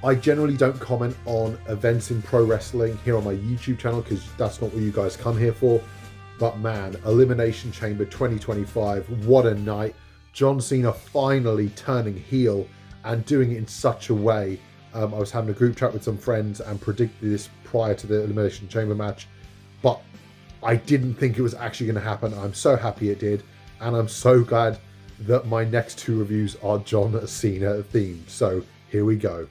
I generally don't comment on events in pro wrestling here on my YouTube channel because that's not what you guys come here for. But man, Elimination Chamber 2025, what a night. John Cena finally turning heel and doing it in such a way. I was having a group chat with some friends and predicted this prior to the Elimination Chamber match, but I didn't think it was actually going to happen. I'm so happy it did, and I'm so glad that my next two reviews are John Cena themed. So here we go.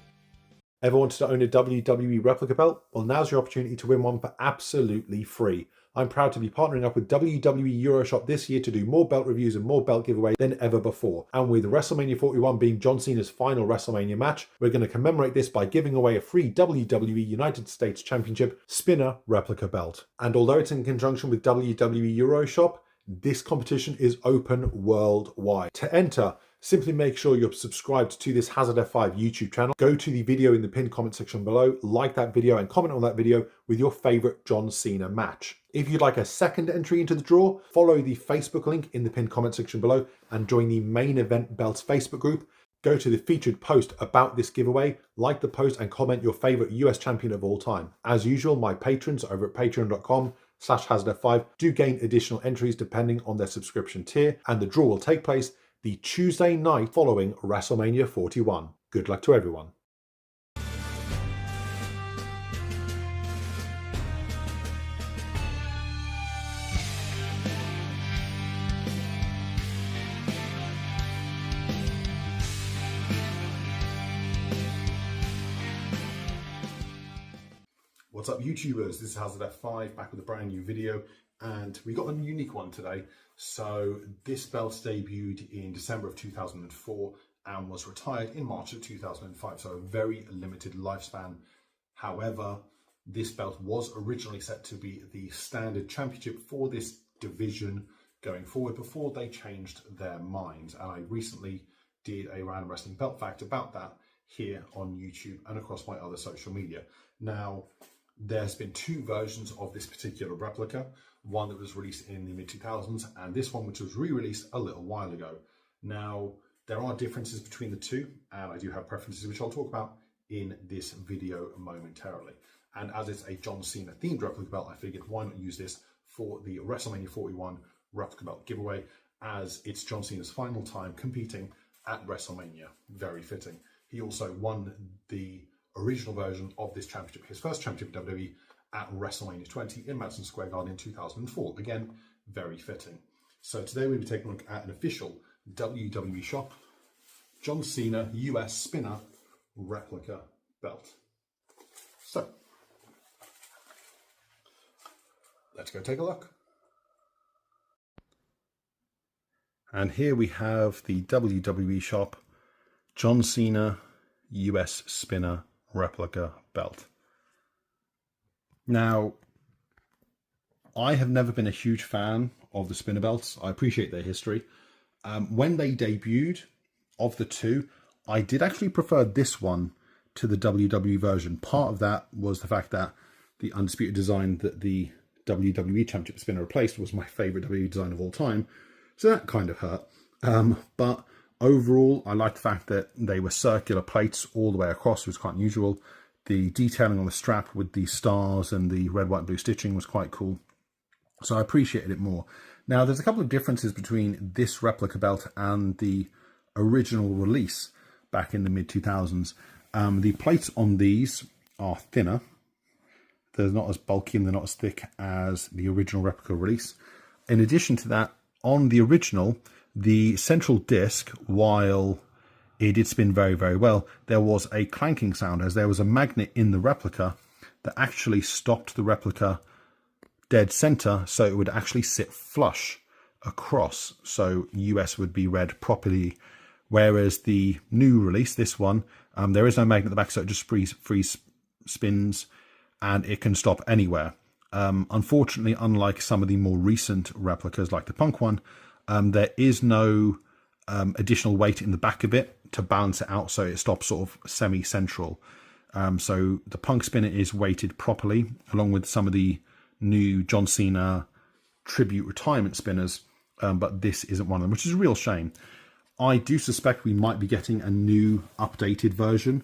Ever wanted to own a WWE Replica belt? Well, now's your opportunity to win one for absolutely free. I'm proud to be partnering up with WWE Euroshop this year to do more belt reviews and more belt giveaway than ever before. And with WrestleMania 41 being John Cena's final WrestleMania match, we're going to commemorate this by giving away a free WWE United States Championship Spinner Replica belt. And although it's in conjunction with WWE Euroshop, this competition is open worldwide. To enter, simply make sure you're subscribed to this Hazard F5 YouTube channel. Go to the video in the pinned comment section below, like that video and comment on that video with your favorite John Cena match. If you'd like a second entry into the draw, follow the Facebook link in the pinned comment section below and join the Main Event Belts Facebook group. Go to the featured post about this giveaway, like the post and comment your favorite US champion of all time. As usual, my patrons over at patreon.com/HazardF5 do gain additional entries depending on their subscription tier, and the draw will take place the Tuesday night following WrestleMania 41. Good luck to everyone. What's up YouTubers, this is Hazard F5 back with a brand new video, and we got a unique one today. So this belt debuted in December of 2004 and was retired in March of 2005, so a very limited lifespan. However, this belt was originally set to be the standard championship for this division going forward before they changed their minds, and I recently did a random wrestling belt fact about that here on YouTube and across my other social media. Now, there's been two versions of this particular replica, one that was released in the mid-2000s and this one which was re-released a little while ago. Now, there are differences between the two, and I do have preferences which I'll talk about in this video momentarily. And as it's a John Cena themed replica belt, I figured why not use this for the WrestleMania 41 replica belt giveaway, as it's John Cena's final time competing at WrestleMania. Very fitting. He also won the original version of this championship, his first championship in WWE, at WrestleMania 20 in Madison Square Garden in 2004. Again, very fitting. So today we'll be taking a look at an official WWE shop John Cena US Spinner Replica belt. So let's go take a look. And here we have the WWE shop John Cena US Spinner Replica belt. Now, I have never been a huge fan of the spinner belts. I appreciate their history. When they debuted, of the two, I did actually prefer this one to the WWE version. Part of that was the fact that the undisputed design that the WWE Championship spinner replaced was my favorite WWE design of all time. So that kind of hurt. But overall, I liked the fact that they were circular plates all the way across. It was quite unusual. The detailing on the strap with the stars and the red, white, blue stitching was quite cool. So I appreciated it more. Now, there's a couple of differences between this replica belt and the original release back in the mid-2000s. The plates on these are thinner. They're not as bulky and they're not as thick as the original replica release. In addition to that, on the original, the central disc, while it did spin very, very well, there was a clanking sound as there was a magnet in the replica that actually stopped the replica dead center, so it would actually sit flush across, so US would be read properly. Whereas the new release, this one, there is no magnet at the back, so it just free spins and it can stop anywhere. Unfortunately, unlike some of the more recent replicas like the Punk one, there is no additional weight in the back of it to balance it out, so it stops sort of semi-central. So the Punk spinner is weighted properly, along with some of the new John Cena tribute retirement spinners, but this isn't one of them, which is a real shame. I do suspect we might be getting a new updated version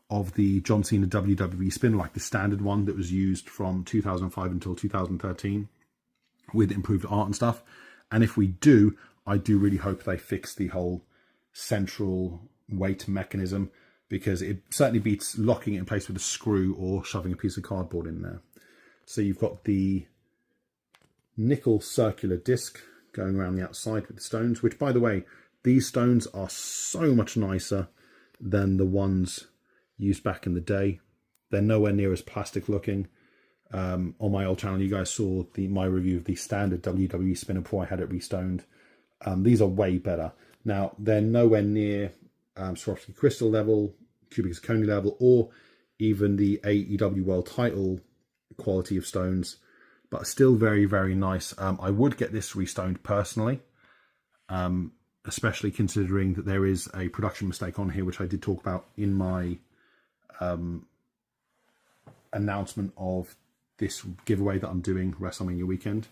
of the John Cena WWE spinner, like the standard one that was used from 2005 until 2013 with improved art and stuff. And if we do, I do really hope they fix the whole central weight mechanism, because it certainly beats locking it in place with a screw or shoving a piece of cardboard in there. So you've got the nickel circular disc going around the outside with the stones, which, by the way, these stones are so much nicer than the ones used back in the day. They're nowhere near as plastic looking. On my old channel, you guys saw my review of the standard WWE spinner before I had it restoned. These are way better. Now, they're nowhere near Swarovski crystal level, cubic zirconia level, or even the AEW world title quality of stones, but still very, very nice. I would get this restoned personally, especially considering that there is a production mistake on here, which I did talk about in my announcement of this giveaway that I'm doing WrestleMania weekend.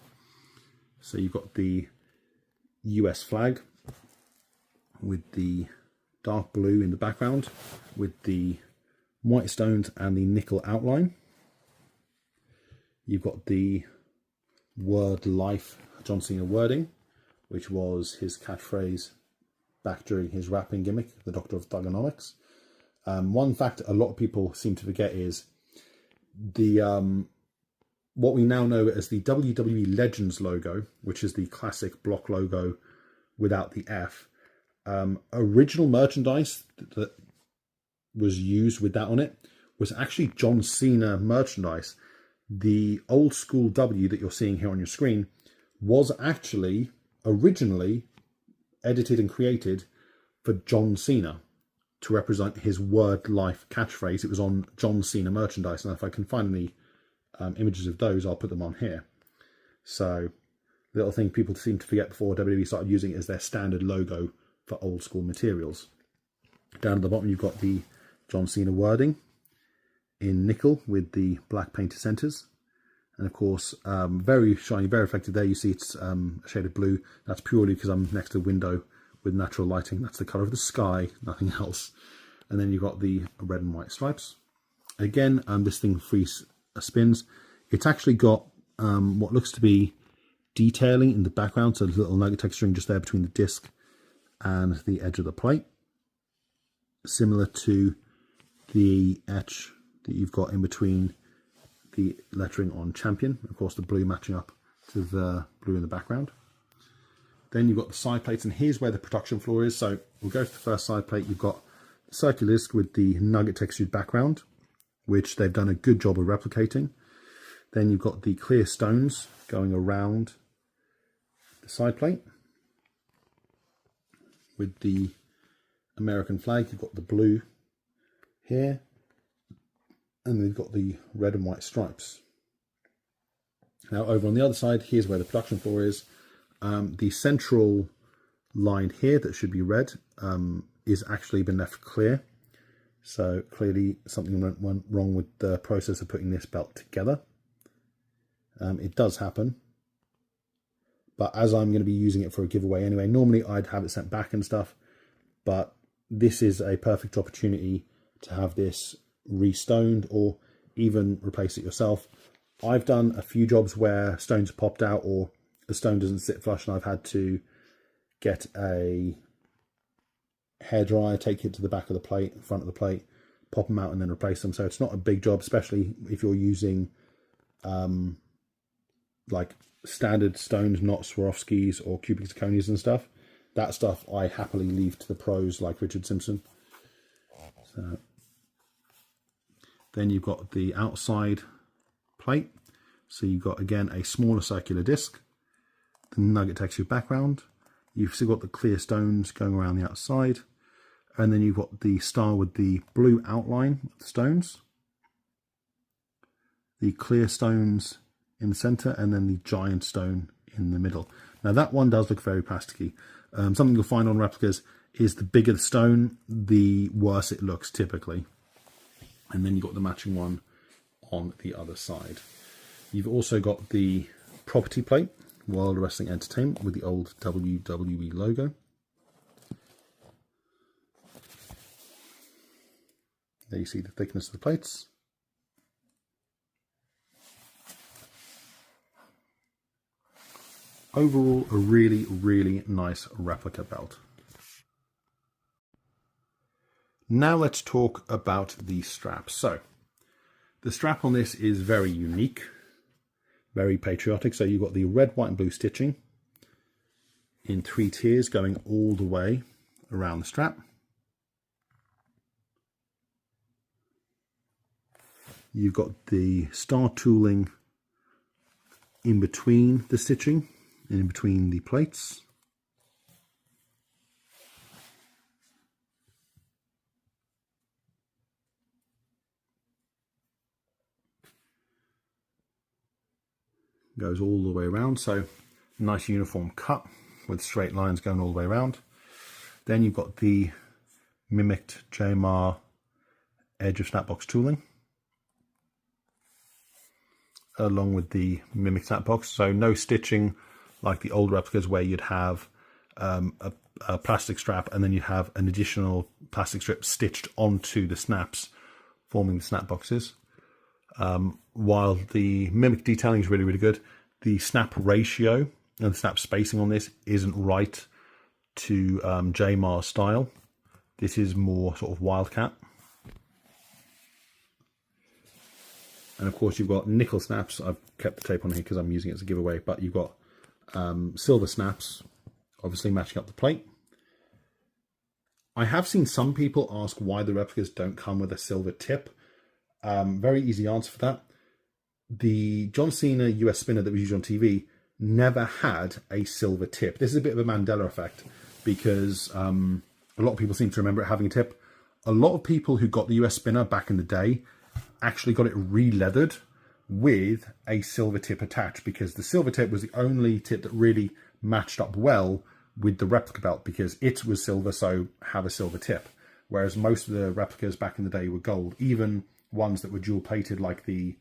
So you've got the US flag with the dark blue in the background with the white stones and the nickel outline. You've got the word life John Cena wording, which was his catchphrase back during his rapping gimmick, the Doctor of Thugonomics. One fact a lot of people seem to forget is the what we now know as the WWE Legends logo, which is the classic block logo without the F. Original merchandise that was used with that on it was actually John Cena merchandise. The old school W that you're seeing here on your screen was actually originally edited and created for John Cena to represent his word life catchphrase. It was on John Cena merchandise, and if I can find any images of those, I'll put them on here. So, little thing people seem to forget before WWE started using it as their standard logo for old school materials. Down at the bottom, you've got the John Cena wording in nickel with the black painted centers. And of course, very shiny, very reflective there. You see it's a shade of blue. That's purely because I'm next to a window with natural lighting. That's the color of the sky, nothing else. And then you've got the red and white stripes. Again, this thing spins. It's actually got what looks to be detailing in the background. So there's a little nugget texturing just there between the disc and the edge of the plate. Similar to the etch that you've got in between the lettering on Champion. Of course, the blue matching up to the blue in the background. Then you've got the side plates, and here's where the production floor is. So we'll go to the first side plate. You've got circular disc with the nugget textured background, which they've done a good job of replicating. Then you've got the clear stones going around the side plate with the American flag. You've got the blue here, and they've got the red and white stripes. Now over on the other side, here's where the production floor is. The central line here that should be red is actually been left clear. So clearly something went wrong with the process of putting this belt together. It does happen. But as I'm going to be using it for a giveaway anyway, normally I'd have it sent back and stuff. But this is a perfect opportunity to have this restoned or even replace it yourself. I've done a few jobs where stones popped out or the stone doesn't sit flush, and I've had to get a hairdryer, take it to the back of the plate, front of the plate, pop them out and then replace them. So it's not a big job, especially if you're using like standard stones, not Swarovskis or cubic zirconias and stuff. That stuff I happily leave to the pros like Richard Simpson. So then you've got the outside plate. So you've got, again, a smaller circular disc, the nugget textured background. You've still got the clear stones going around the outside. And then you've got the star with the blue outline of the stones. The clear stones in the center, and then the giant stone in the middle. Now that one does look very plasticky. Something you'll find on replicas is the bigger the stone, the worse it looks typically. And then you've got the matching one on the other side. You've also got the property plate, World Wrestling Entertainment, with the old WWE logo. There you see the thickness of the plates. Overall, a really, really nice replica belt. Now let's talk about the strap. So, the strap on this is very unique, very patriotic. So you've got the red, white and blue stitching in 3 tiers going all the way around the strap. You've got the star tooling in between the stitching and in between the plates. Goes all the way around, so nice uniform cut with straight lines going all the way around. Then you've got the mimicked JMR edge of snapbox tooling along with the mimicked snapbox, so no stitching like the old replicas where you'd have a plastic strap and then you have an additional plastic strip stitched onto the snaps forming the snap boxes. While the mimic detailing is really, really good, the snap ratio and the snap spacing on this isn't right to JMAR style. This is more sort of wildcat. And of course you've got nickel snaps. I've kept the tape on here because I'm using it as a giveaway, but you've got silver snaps, obviously matching up the plate. I have seen some people ask why the replicas don't come with a silver tip. Very easy answer for that. The John Cena US Spinner that was used on TV never had a silver tip. This is a bit of a Mandela effect because a lot of people seem to remember it having a tip. A lot of people who got the US Spinner back in the day actually got it re-leathered with a silver tip attached, because the silver tip was the only tip that really matched up well with the replica belt, because it was silver, so have a silver tip. Whereas most of the replicas back in the day were gold. Even ones that were dual plated, like the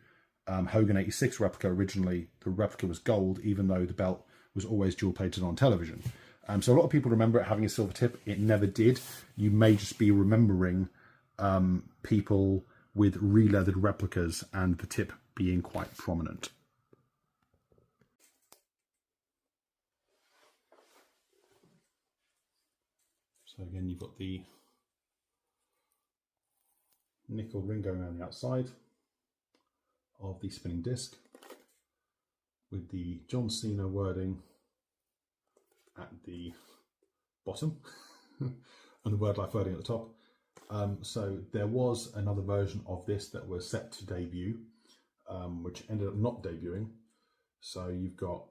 Hogan 86 replica originally, the replica was gold, even though the belt was always dual plated on television. So a lot of people remember it having a silver tip. It never did. You may just be remembering people with re-leathered replicas and the tip being quite prominent. So again, you've got the nickel ring going around the outside of the spinning disc with the John Cena wording at the bottom and the word life wording at the top. So there was another version of this that was set to debut, which ended up not debuting. So you've got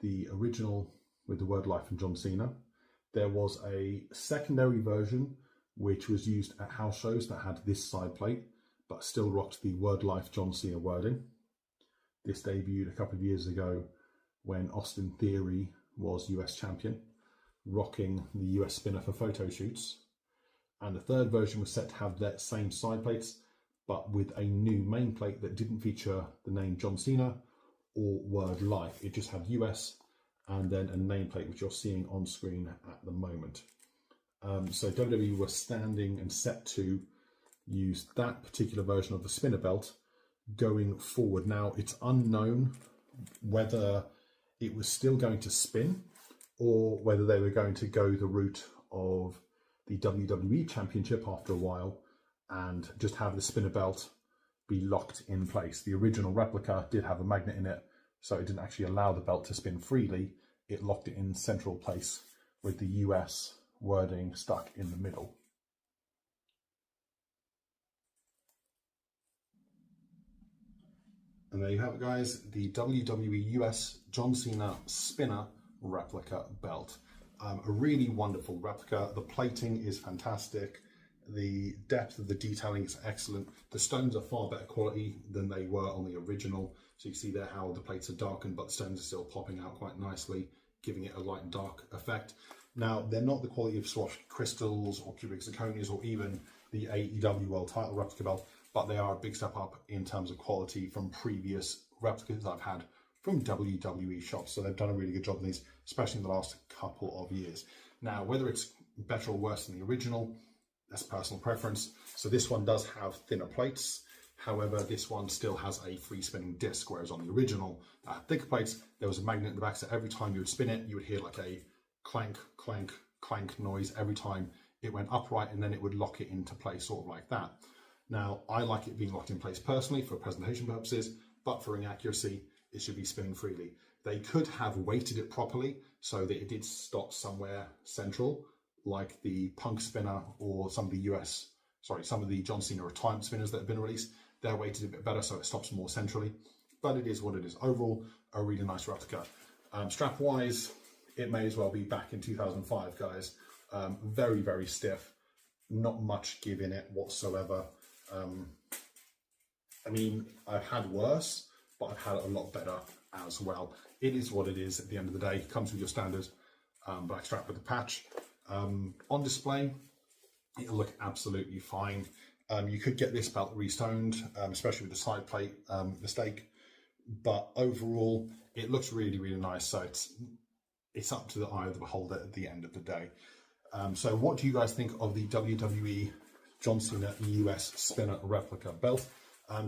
the original with the word life from John Cena. There was a secondary version which was used at house shows that had this side plate, but still rocked the word life John Cena wording. This debuted a couple of years ago when Austin Theory was US champion, rocking the US Spinner for photo shoots. And the third version was set to have that same side plates, but with a new main plate that didn't feature the name John Cena or word life. It just had US and then a nameplate, which you're seeing on screen at the moment. So WWE was standing and set to use that particular version of the spinner belt going forward. Now, it's unknown whether it was still going to spin or whether they were going to go the route of the WWE Championship after a while and just have the spinner belt be locked in place. The original replica did have a magnet in it, so it didn't actually allow the belt to spin freely. It locked it in central place with the US wording stuck in the middle. And there you have it, guys, the WWE US John Cena Spinner Replica belt. A really wonderful replica. The plating is fantastic. The depth of the detailing is excellent. The stones are far better quality than they were on the original. So you see there how the plates are darkened, but the stones are still popping out quite nicely, giving it a light and dark effect. Now, they're not the quality of Swarovski crystals or cubic zirconias or even the AEW World Title replica belt, but they are a big step up in terms of quality from previous replicas I've had from WWE shops. So they've done a really good job on these, especially in the last couple of years. Now, whether it's better or worse than the original, That's personal preference. So this one does have thinner plates. However, this one still has a free spinning disc, whereas on the original that had thicker plates, there was a magnet in the back, so every time you would spin it, you would hear like a clank, clank, clank noise every time it went upright, and then it would lock it into place, sort of like that. Now, I like it being locked in place personally for presentation purposes, but for ring accuracy, it should be spinning freely. They could have weighted it properly so that it did stop somewhere central, like the Punk spinner or some of the John Cena retirement spinners that have been released. They're weighted a bit better, so it stops more centrally. But it is what it is. Overall, a really nice replica. Strap-wise, it may as well be back in 2005, guys. Very, very stiff. Not much give in it whatsoever. I mean, I've had worse, but I've had a lot better as well. It is what it is at the end of the day. It comes with your standard black strap with the patch. On display, it'll look absolutely fine. You could get this belt restoned, especially with the side plate mistake. But overall, it looks really, really nice. So it's up to the eye of the beholder at the end of the day. So what do you guys think of the WWE John Cena US Spinner Replica belt?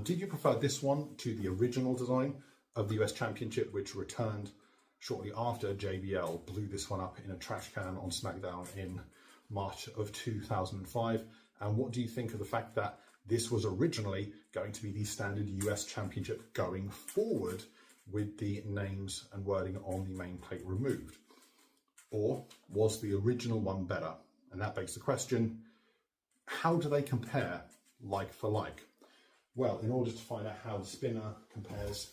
Did you prefer this one to the original design of the US Championship, which returned shortly after JBL blew this one up in a trash can on Smackdown in March of 2005? And what do you think of the fact that this was originally going to be the standard US Championship going forward with the names and wording on the main plate removed? Or was the original one better? And that begs the question, how do they compare like for like? Well, in order to find out how the spinner compares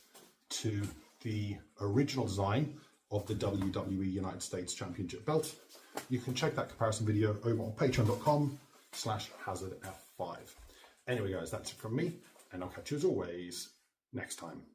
to the original design of the WWE United States Championship belt, you can check that comparison video over on patreon.com/hazardf5. Anyway, guys, that's it from me, and I'll catch you as always next time.